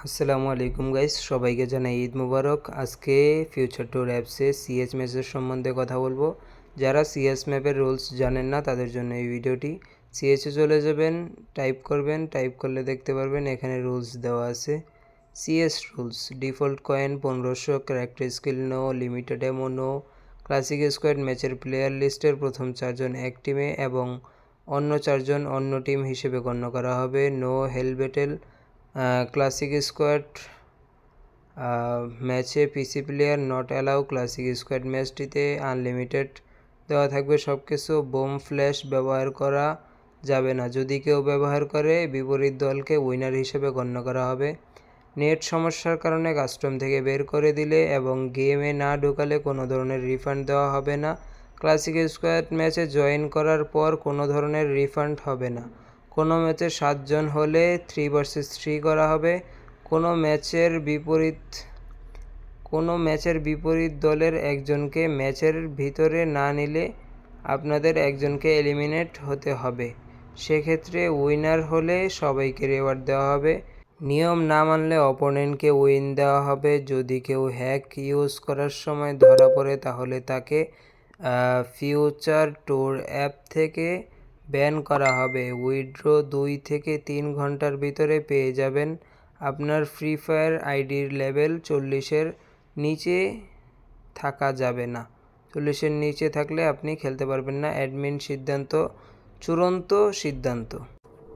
আসসালামু আলাইকুম গাইস, সবাইকে জানাই ঈদ মুবারক। আজকে ফিউচার ট্যুর অ্যাপসে সিএস ম্যাপের সম্বন্ধে কথা বলবো। যারা সিএস ম্যাপের রুলস জানেন না তাদের জন্য এই ভিডিওটি। সিএসে চলে যাবেন, টাইপ করবেন, টাইপ করলে দেখতে পারবেন এখানে রুলস দেওয়া আছে। CS rules: default coin 1500, character skill no, limited ammo no, classic squad ম্যাচের প্লেয়ার লিস্টের প্রথম 4 জন এক টিমে এবং অন্য 4 জন অন্য টিম হিসেবে গণ্য করা হবে। No hell battle, classic squad ম্যাচে PC player not allow. Classic squad ম্যাচটিতে আনলিমিটেড দেওয়া থাকবে সব কিছু। বোম ফ্ল্যাশ ব্যবহার করা যাবে না, যদি কেউ ব্যবহার করে বিপরীত দলকে উইনার হিসেবে গণ্য করা হবে। নেট সমস্যার কারণে কাস্টম থেকে বের করে দিলে এবং গেমে না ঢোকালে কোনো ধরনের রিফান্ড দেওয়া হবে না। ক্লাসিক স্কোয়াড ম্যাচে জয়েন করার পর কোনো ধরনের রিফান্ড হবে না। কোনো ম্যাচে 7 জন হলে 3 ভার্সেস 3 করা হবে। কোনো ম্যাচের বিপরীত দলের একজনকে ম্যাচের ভিতরে না নিলে আপনাদের একজনকে এলিমিনেট হতে হবে। সেক্ষেত্রে উইনার হলে সবাইকে রিওয়ার্ড দেওয়া হবে। নিয়ম না মানলে অপোনেন্টকে উইন দেওয়া হবে। যদি কেউ হ্যাক ইউজ করার সময় ধরা পড়ে তাহলে তাকে ফিউচার ট্যুর অ্যাপ থেকে ব্যান করা হবে। উইথড্র 2 থেকে 3 ঘন্টার ভিতরে পেয়ে যাবেন। আপনার ফ্রি ফায়ার আইডির লেভেল 40-এর নিচে থাকা যাবে না। 40-এর নিচে থাকলে আপনি খেলতে পারবেন না। অ্যাডমিন সিদ্ধান্ত চূড়ান্ত সিদ্ধান্ত।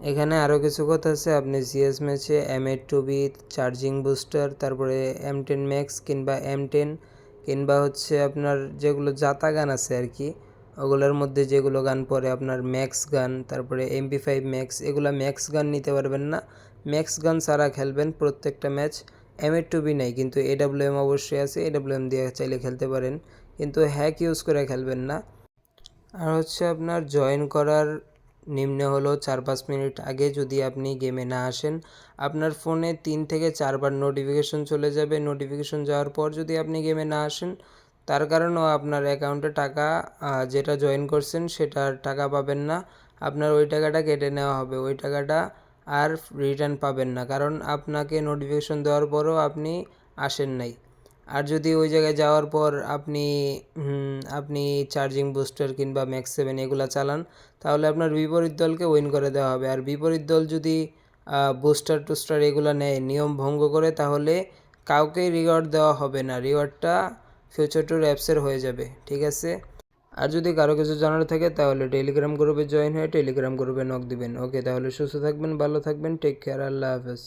এখানে আরও কিছু কথা আছে। আপনি সিএস ম্যাচে M8-2B চার্জিং বুস্টার, তারপরে M10 ম্যাক্স কিংবা M10 কিংবা আপনার যেগুলো জাতা গান আছে আর কি, ওগুলোর মধ্যে যেগুলো গান পরে আপনার ম্যাক্স গান, তারপরে MP5 ম্যাক্স, এগুলো ম্যাক্স গান নিতে পারবেন না। ম্যাক্স গান ছাড়া খেলবেন প্রত্যেকটা ম্যাচ। M8-2B নেই, কিন্তু AWM অবশ্যই আছে, AWM দিয়ে চাইলে খেলতে পারেন, কিন্তু হ্যাক ইউজ করে খেলবেন না। আর আপনার জয়েন করার নিম্নে হলো 4-5 মিনিট আগে যদি আপনি গেমে না আসেন, আপনার ফোনে 3 থেকে 4 বার নোটিফিকেশন চলে যাবে। নোটিফিকেশন যাওয়ার পর যদি আপনি গেমে না আসেন, তার কারণেও আপনার অ্যাকাউন্টে টাকা যেটা জয়েন করছেন সেটার টাকা পাবেন না। আপনার ওই টাকাটা কেটে নেওয়া হবে, ওই টাকাটা আর রিটার্ন পাবেন না, কারণ আপনাকে নোটিফিকেশন দেওয়ার পরও আপনি আসেন নাই। আর যদি ওই জায়গায় যাওয়ার পর আপনি চার্জিং বুস্টার কিংবা ম্যাক্স 7 এগুলো চালান, তাহলে আপনার বিপরীত দলকে উইন করে দেওয়া হবে। আর বিপরীত দল যদি বুস্টার টুস্টার এগুলো নেয়, নিয়ম ভঙ্গ করে, তাহলে কাউকেই রিওয়ার্ড দেওয়া হবে না। রিওয়ার্ডটা ফিউচার ট্যুর অ্যাপসের হয়ে যাবে, ঠিক আছে? আর যদি কারো কিছু জানার থাকে তাহলে টেলিগ্রাম গ্রুপে জয়েন হয়ে টেলিগ্রাম গ্রুপে নক দিবেন। ওকে, তাহলে সুস্থ থাকবেন, ভালো থাকবেন, টেক কেয়ার, আল্লাহ হাফেজ।